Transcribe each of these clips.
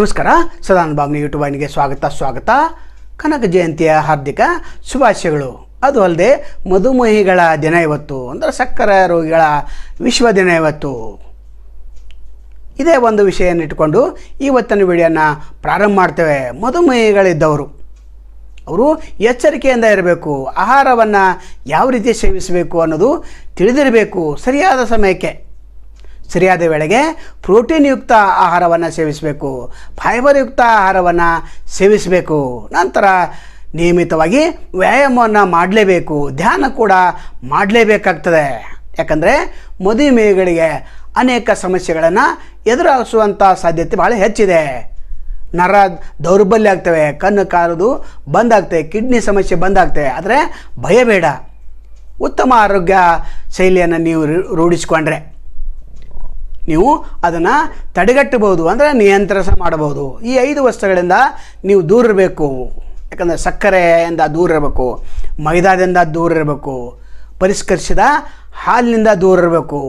ನಮಸ್ಕಾರ. ಸದಾನಂದ ಬಾಬ್ನಿ ಯೂಟ್ಯೂಬ್ ವಾಹಿನಿಗೆ ಸ್ವಾಗತ. ಕನಕ ಜಯಂತಿಯ ಹಾರ್ದಿಕ ಶುಭಾಶಯಗಳು. ಅದು ಅಲ್ಲದೆ ಮಧುಮೇಹಿಗಳ ದಿನ ಇವತ್ತು, ಅಂದರೆ ಸಕ್ಕರೆ ರೋಗಿಗಳ ವಿಶ್ವ ದಿನ ಇವತ್ತು. ಇದೇ ಒಂದು ವಿಷಯವನ್ನು ಇಟ್ಟುಕೊಂಡು ಇವತ್ತಿನ ವಿಡಿಯೋನ ಪ್ರಾರಂಭ ಮಾಡ್ತೇವೆ. ಮಧುಮೇಹಿಗಳಿದ್ದವರು ಅವರು ಎಚ್ಚರಿಕೆಯಿಂದ ಇರಬೇಕು. ಆಹಾರವನ್ನು ಯಾವ ರೀತಿ ಸೇವಿಸಬೇಕು ಅನ್ನೋದು ತಿಳಿದಿರಬೇಕು. ಸರಿಯಾದ ಸಮಯಕ್ಕೆ ಸರಿಯಾದ ವೇಳೆಗೆ ಪ್ರೋಟೀನ್ ಯುಕ್ತ ಆಹಾರವನ್ನು ಸೇವಿಸಬೇಕು, ಫೈಬರ್ ಯುಕ್ತ ಆಹಾರವನ್ನು ಸೇವಿಸಬೇಕು. ನಂತರ ನಿಯಮಿತವಾಗಿ ವ್ಯಾಯಾಮವನ್ನು ಮಾಡಲೇಬೇಕು, ಧ್ಯಾನ ಕೂಡ ಮಾಡಲೇಬೇಕಾಗ್ತದೆ. ಯಾಕಂದರೆ ಮಧುಮೇಹಿಗಳಿಗೆ ಅನೇಕ ಸಮಸ್ಯೆಗಳನ್ನು ಎದುರಿಸುವಂಥ ಸಾಧ್ಯತೆ ಭಾಳ ಹೆಚ್ಚಿದೆ. ನರ ದೌರ್ಬಲ್ಯ ಆಗ್ತವೆ, ಕಣ್ಣು ಕಾರೋದು ಬಂದಾಗ್ತವೆ, ಕಿಡ್ನಿ ಸಮಸ್ಯೆ ಬಂದಾಗ್ತವೆ. ಆದರೆ ಭಯಬೇಡ, ಉತ್ತಮ ಆರೋಗ್ಯ ಶೈಲಿಯನ್ನು ನೀವು ರೂಢಿಸಿಕೊಂಡ್ರೆ ನೀವು ಅದನ್ನು ತಡೆಗಟ್ಟಬಹುದು, ಅಂದರೆ ನಿಯಂತ್ರಣ ಮಾಡಬಹುದು. ಈ 5 ವಸ್ತುಗಳಿಂದ ನೀವು ದೂರ ಇರಬೇಕು. ಯಾಕಂದರೆ ಸಕ್ಕರೆಯಿಂದ ದೂರ ಇರಬೇಕು, ಮೈದಾದಿಂದ ದೂರ ಇರಬೇಕು, ಪರಿಷ್ಕರಿಸಿದ ಹಾಲಿನಿಂದ ದೂರ ಇರಬೇಕು,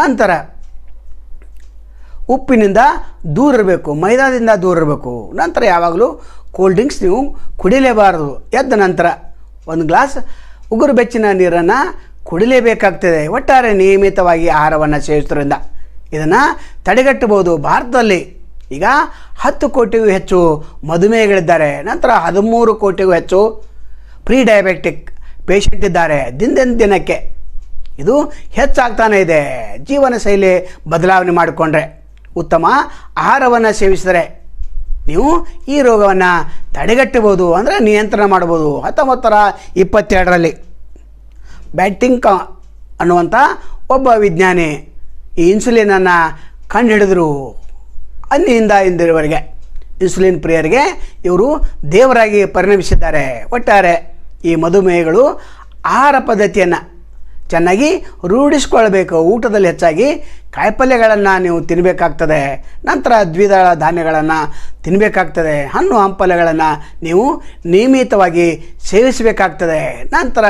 ನಂತರ ಉಪ್ಪಿನಿಂದ ದೂರ ಇರಬೇಕು, ಮೈದಾದಿಂದ ದೂರ ಇರಬೇಕು. ನಂತರ ಯಾವಾಗಲೂ ಕೋಲ್ಡ್ ಡ್ರಿಂಕ್ಸ್ ನೀವು ಕುಡಿಲೇಬಾರದು. ಎದ್ದ ನಂತರ 1 ಗ್ಲಾಸ್ ಉಗುರು ಬೆಚ್ಚನ ನೀರನ್ನು ಕುಡಿಲೇಬೇಕಾಗ್ತದೆ. ಒಟ್ಟಾರೆ ನಿಯಮಿತವಾಗಿ ಆಹಾರವನ್ನು ಸೇವಿಸೋದ್ರಿಂದ ಇದನ್ನು ತಡೆಗಟ್ಟಬಹುದು. ಭಾರತದಲ್ಲಿ ಈಗ 10 ಕೋಟಿಗೂ ಹೆಚ್ಚು ಮಧುಮೇಹಿಗಳಿದ್ದಾರೆ. ನಂತರ 13 ಕೋಟಿಗೂ ಹೆಚ್ಚು ಪ್ರೀ ಡಯಾಬಿಟಿಕ್ ಪೇಷಂಟ್ ಇದ್ದಾರೆ. ದಿನಕ್ಕೆ ಇದು ಹೆಚ್ಚಾಗ್ತಾನೆ ಇದೆ. ಜೀವನ ಶೈಲಿ ಬದಲಾವಣೆ ಮಾಡಿಕೊಂಡ್ರೆ, ಉತ್ತಮ ಆಹಾರವನ್ನು ಸೇವಿಸಿದರೆ ನೀವು ಈ ರೋಗವನ್ನು ತಡೆಗಟ್ಟಬಹುದು, ಅಂದರೆ ನಿಯಂತ್ರಣ ಮಾಡ್ಬೋದು. 1922ರಲ್ಲಿ ಬ್ಯಾಟಿಂಗ್ ಅನ್ನುವಂಥ ಒಬ್ಬ ವಿಜ್ಞಾನಿ ಈ ಇನ್ಸುಲಿನನ್ನು ಕಂಡುಹಿಡಿದ್ರು. ಅಂದಿನಿಂದ ಇಂದಿನವರೆಗೆ ಇನ್ಸುಲಿನ್ ಪ್ರಿಯರಿಗೆ ಇವರು ದೇವರಾಗಿ ಪರಿಣಮಿಸಿದ್ದಾರೆ. ಒಟ್ಟಾರೆ ಈ ಮಧುಮೇಹಿಗಳು ಆಹಾರ ಪದ್ಧತಿಯನ್ನು ಚೆನ್ನಾಗಿ ರೂಢಿಸ್ಕೊಳ್ಬೇಕು. ಊಟದಲ್ಲಿ ಹೆಚ್ಚಾಗಿ ಕಾಯಿಪಲ್ಯಗಳನ್ನು ನೀವು ತಿನ್ನಬೇಕಾಗ್ತದೆ. ನಂತರ ದ್ವಿದಳ ಧಾನ್ಯಗಳನ್ನು ತಿನ್ನಬೇಕಾಗ್ತದೆ. ಹಣ್ಣು ಹಂಪಲುಗಳನ್ನು ನೀವು ನಿಯಮಿತವಾಗಿ ಸೇವಿಸಬೇಕಾಗ್ತದೆ. ನಂತರ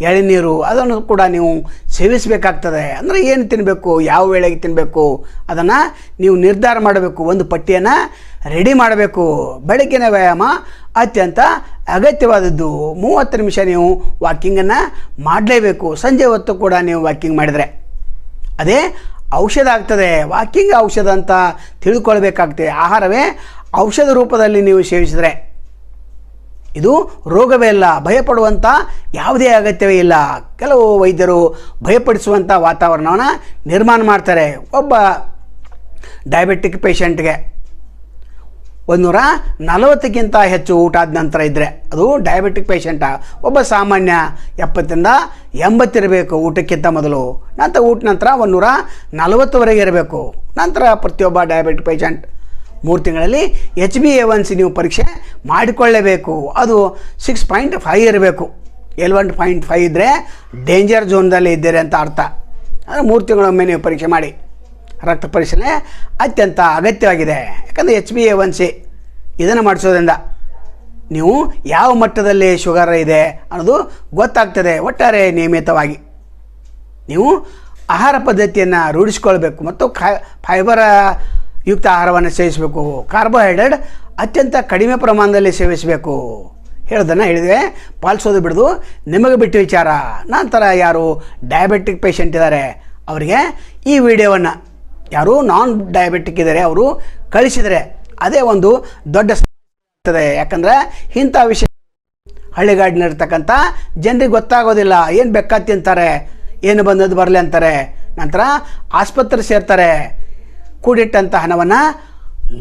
ಎಳೆನೀರು ಅದನ್ನು ಕೂಡ ನೀವು ಸೇವಿಸಬೇಕಾಗ್ತದೆ. ಅಂದರೆ ಏನು ತಿನ್ನಬೇಕು, ಯಾವ ವೇಳೆಗೆ ತಿನ್ನಬೇಕು ಅದನ್ನು ನೀವು ನಿರ್ಧಾರ ಮಾಡಬೇಕು. ಒಂದು ಪಟ್ಟಿಯನ್ನು ರೆಡಿ ಮಾಡಬೇಕು. ಬೆಳಗಿನ ವ್ಯಾಯಾಮ ಅತ್ಯಂತ ಅಗತ್ಯವಾದದ್ದು. 30 ನಿಮಿಷ ನೀವು ವಾಕಿಂಗನ್ನು ಮಾಡಲೇಬೇಕು. ಸಂಜೆ ಹೊತ್ತು ಕೂಡ ನೀವು ವಾಕಿಂಗ್ ಮಾಡಿದರೆ ಅದೇ ಔಷಧ ಆಗ್ತದೆ. ವಾಕಿಂಗ್ ಔಷಧ ಅಂತ ತಿಳ್ಕೊಳ್ಬೇಕಾಗ್ತದೆ. ಆಹಾರವೇ ಔಷಧ ರೂಪದಲ್ಲಿ ನೀವು ಸೇವಿಸಿದರೆ ಇದು ರೋಗವೇ ಇಲ್ಲ. ಭಯಪಡುವಂಥ ಯಾವುದೇ ಅಗತ್ಯವೇ ಇಲ್ಲ. ಕೆಲವು ವೈದ್ಯರು ಭಯಪಡಿಸುವಂಥ ವಾತಾವರಣವನ್ನು ನಿರ್ಮಾಣ ಮಾಡ್ತಾರೆ. ಒಬ್ಬ ಡಯಾಬಿಟಿಕ್ ಪೇಷಂಟ್ಗೆ 140ಕ್ಕಿಂತ ಹೆಚ್ಚು ಊಟ ಆದ ನಂತರ ಇದ್ದರೆ ಅದು ಡಯಾಬಿಟಿಕ್ ಪೇಷಂಟ. ಒಬ್ಬ ಸಾಮಾನ್ಯ 70ರಿಂದ 80 ಇರಬೇಕು ಊಟಕ್ಕಿಂತ ಮೊದಲು. ನಂತರ ಊಟ ನಂತರ 140ವರೆಗೆ ಇರಬೇಕು. ನಂತರ ಪ್ರತಿಯೊಬ್ಬ ಡಯಾಬಿಟಿಕ್ ಪೇಷಂಟ್ 3 ತಿಂಗಳಲ್ಲಿ HbA1c ನೀವು ಪರೀಕ್ಷೆ ಮಾಡಿಕೊಳ್ಳಲೇಬೇಕು. ಅದು 6.5 ಇರಬೇಕು. 11.5 ಇದ್ದರೆ ಡೇಂಜರ್ ಝೋನ್ದಲ್ಲಿ ಇದ್ದೀರಿ ಅಂತ ಅರ್ಥ. ಅಂದರೆ 3 ತಿಂಗಳೊಮ್ಮೆ ನೀವು ಪರೀಕ್ಷೆ ಮಾಡಿ. ರಕ್ತ ಪರಿಶೀಲನೆ ಅತ್ಯಂತ ಅಗತ್ಯವಾಗಿದೆ. ಯಾಕಂದರೆ HbA1c ಇದನ್ನು ಮಾಡಿಸೋದ್ರಿಂದ ನೀವು ಯಾವ ಮಟ್ಟದಲ್ಲಿ ಶುಗರ್ ಇದೆ ಅನ್ನೋದು ಗೊತ್ತಾಗ್ತದೆ. ಒಟ್ಟಾರೆ ನಿಯಮಿತವಾಗಿ ನೀವು ಆಹಾರ ಪದ್ಧತಿಯನ್ನು ರೂಢಿಸ್ಕೊಳ್ಬೇಕು ಮತ್ತು ಫೈಬರ್ ಯುಕ್ತ ಆಹಾರವನ್ನು ಸೇವಿಸಬೇಕು. ಕಾರ್ಬೋಹೈಡ್ರೇಟ್ ಅತ್ಯಂತ ಕಡಿಮೆ ಪ್ರಮಾಣದಲ್ಲಿ ಸೇವಿಸಬೇಕು. ಹೇಳೋದನ್ನು ಹೇಳಿದರೆ ಪಾಲಿಸೋದು ಬಿಡೋದು ನಿಮಗೆ ಬಿಟ್ಟು ವಿಚಾರ. ನಂತರ ಯಾರು ಡಯಾಬಿಟಿಕ್ ಪೇಷಂಟ್ ಇದ್ದಾರೆ ಅವರಿಗೆ ಈ ವಿಡಿಯೋವನ್ನು ಯಾರು ನಾನ್ ಡಯಾಬಿಟಿಕ್ ಇದ್ದಾರೆ ಅವರು ಕಳಿಸಿದರೆ ಅದೇ ಒಂದು ದೊಡ್ಡ ಆಗ್ತದೆ. ಯಾಕಂದರೆ ಇಂಥ ವಿಷಯ ಹಳ್ಳಿಗಾಡಿನಿರ್ತಕ್ಕಂಥ ಜನರಿಗೆ ಗೊತ್ತಾಗೋದಿಲ್ಲ. ಏನು ಬೇಕಾದ ತಿಂತಾರೆ, ಏನು ಬಂದದ್ದು ಬರಲಿ ಅಂತಾರೆ. ನಂತರ ಆಸ್ಪತ್ರೆ ಸೇರ್ತಾರೆ. ಕೂಡಿಟ್ಟಂಥ ಹಣವನ್ನು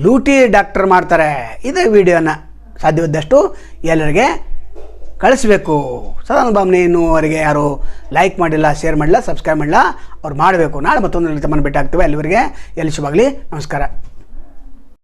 ಲೂಟಿ ಡಾಕ್ಟರ್ ಮಾಡ್ತಾರೆ. ಇದೇ ವಿಡಿಯೋನ ಸಾಧ್ಯವಿದ್ದಷ್ಟು ಎಲ್ಲರಿಗೆ ಕಳಿಸ್ಬೇಕು. ಸದಾನಂದ ಬಾಬ್ನಿ ಇನ್ನೂವರೆಗೆ ಯಾರು ಲೈಕ್ ಮಾಡಿಲ್ಲ, ಶೇರ್ ಮಾಡಿಲ್ಲ, ಸಬ್ಸ್ಕ್ರೈಬ್ ಮಾಡಿಲ್ಲ, ಅವ್ರು ಮಾಡಬೇಕು. ನಾಳೆ ಮತ್ತೊಂದು ತಮ್ಮನ್ನು ಭೇಟಿ ಆಗ್ತೇವೆ. ಅಲ್ಲಿವರೆಗೆ ಎಲ್ಲಿ ಶುಭಾಗಲಿ. ನಮಸ್ಕಾರ.